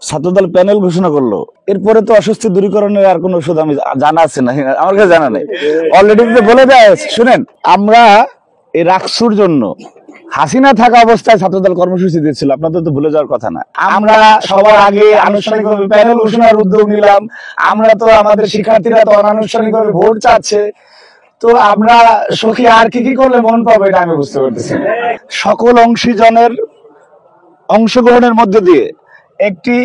ছাত্রদল panel ঘোষণা করলো, এরপরে তো অস্বস্তি দূরীকরণের আর কোনো ওষুধ আমি জানা আছে না, আমার কাছে জানা নেই। অলরেডি বলে দেয়, শুনেন, আমরা এই রাকসুর জন্য হাসিনা থাকা অবস্থায় ছাত্রদল কর্মসূচি দিয়েছিল, আপনাদের তো ভুলে যাওয়ার কথা না। আমরা সবার আগে আনুষ্ঠানিকভাবে প্যানেল ঘোষণার উদ্যোগ নিলাম। আমরা তো আমাদের শিক্ষার্থীরা তো অনানুষ্ঠানিকভাবে ভোট চাচ্ছে, তো আমরা সখী আর কি কি করলে মন পাবো এটা আমি বুঝতে পারতেছি। সকল অংশীজনের অংশগ্রহণের মধ্যে দিয়ে একটি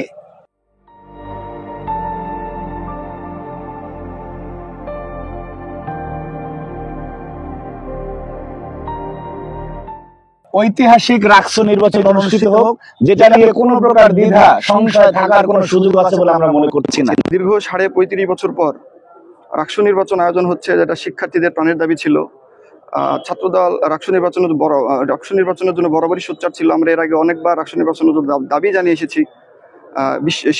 ঐতিহাসিক রাকসু নির্বাচন অনুষ্ঠিত হোক, যেটা নিয়ে কোনো প্রকার দ্বিধা সংশয় থাকার কোনো সুযোগ আছে বলে আমরা মনে করছি না। দীর্ঘ 35 বছর পর রাকসু নির্বাচন আয়োজন হচ্ছে, যেটা শিক্ষার্থীদের প্রাণের দাবি ছিল। ছাত্রদল রাকসু নির্বাচনের জন্য বরাবরই সোচ্চার ছিল। আমরা এর আগে অনেকবার রাকসু নির্বাচনের দাবি জানিয়ে এসেছি।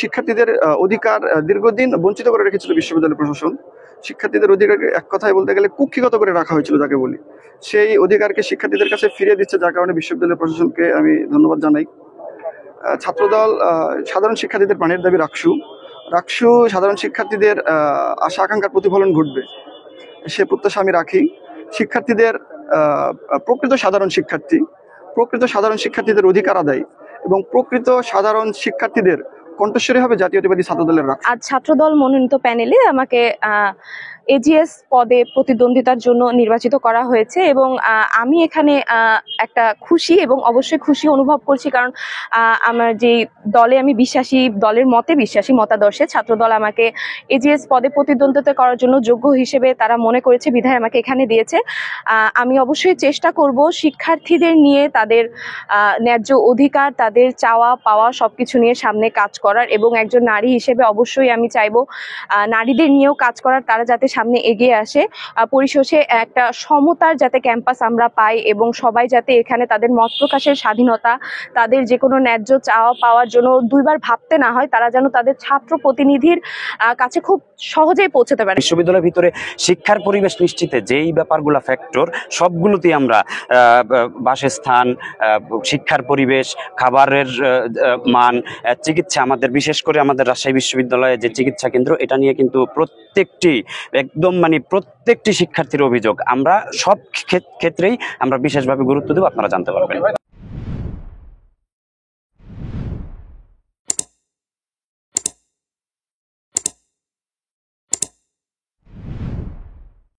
শিক্ষার্থীদের অধিকার দীর্ঘদিন বঞ্চিত করে রেখেছিল বিশ্ববিদ্যালয় প্রশাসন। শিক্ষার্থীদের অধিকার এক কথায় বলতে গেলে কুক্ষিগত করে রাখা হয়েছিল যাকে বলি, সেই অধিকারকে শিক্ষার্থীদের কাছে ফিরিয়ে দিচ্ছে, যার কারণে বিশ্ববিদ্যালয় প্রশাসনকে আমি ধন্যবাদ জানাই। ছাত্রদল সাধারণ শিক্ষার্থীদের প্রাণের দাবি রাকসু সাধারণ শিক্ষার্থীদের আশা আকাঙ্ক্ষার প্রতিফলন ঘটবে সে প্রত্যাশা আমি রাখি। শিক্ষার্থীদের প্রকৃত সাধারণ শিক্ষার্থীদের অধিকার আদায় এবং প্রকৃত সাধারণ শিক্ষার্থীদের কণ্ঠস্বরী হবে জাতীয়তাবাদী ছাত্রদলের রাকসু। আজ ছাত্রদল মনোনীত প্যানেলে আমাকে এজিএস পদে প্রতিদ্বন্দ্বিতার জন্য নির্বাচিত করা হয়েছে এবং আমি এখানে একটা খুশি এবং অবশ্যই খুশি অনুভব করছি, কারণ আমার যে দলে আমি বিশ্বাসী, দলের মতে বিশ্বাসী, মতাদর্শে ছাত্রদল আমাকে এজিএস পদে প্রতিদ্বন্দ্বিতা করার জন্য যোগ্য হিসেবে তারা মনে করেছে, বিধায় আমাকে এখানে দিয়েছে। আমি অবশ্যই চেষ্টা করব শিক্ষার্থীদের নিয়ে, তাদের ন্যায্য অধিকার, তাদের চাওয়া পাওয়া সবকিছু নিয়ে সামনে কাজ করার, এবং একজন নারী হিসেবে অবশ্যই আমি চাইবো নারীদের নিয়েও কাজ করার, তারা যাতে সামনে এগিয়ে আসে। পরিশেষে একটা সমতার যাতে ক্যাম্পাস আমরা পাই এবং সবাই যাতে এখানে তাদের মত প্রকাশের স্বাধীনতা, তাদের যে কোনো ন্যায্য চাওয়া পাওয়ার জন্য দুইবার ভাবতে না হয়, তারা যেন তাদের ছাত্র প্রতিনিধির কাছে খুব সহজেই পৌঁছতে পারে। বিশ্ববিদ্যালয়ের ভিতরে শিক্ষার পরিবেশ নিশ্চিতে যেই ব্যাপারগুলো ফ্যাক্টর, সবগুলোতেই আমরা বাসস্থান, শিক্ষার পরিবেশ, খাবারের মান, চিকিৎসা, আমাদের বিশেষ করে আমাদের রাজশাহী বিশ্ববিদ্যালয়ে যে চিকিৎসা কেন্দ্র, এটা নিয়ে কিন্তু প্রত্যেকটি শিক্ষার্থীর অভিযোগ। আমরা সব ক্ষেত্রেই আমরা বিশেষভাবে গুরুত্ব দেব, আপনারা জানতে পারবেন।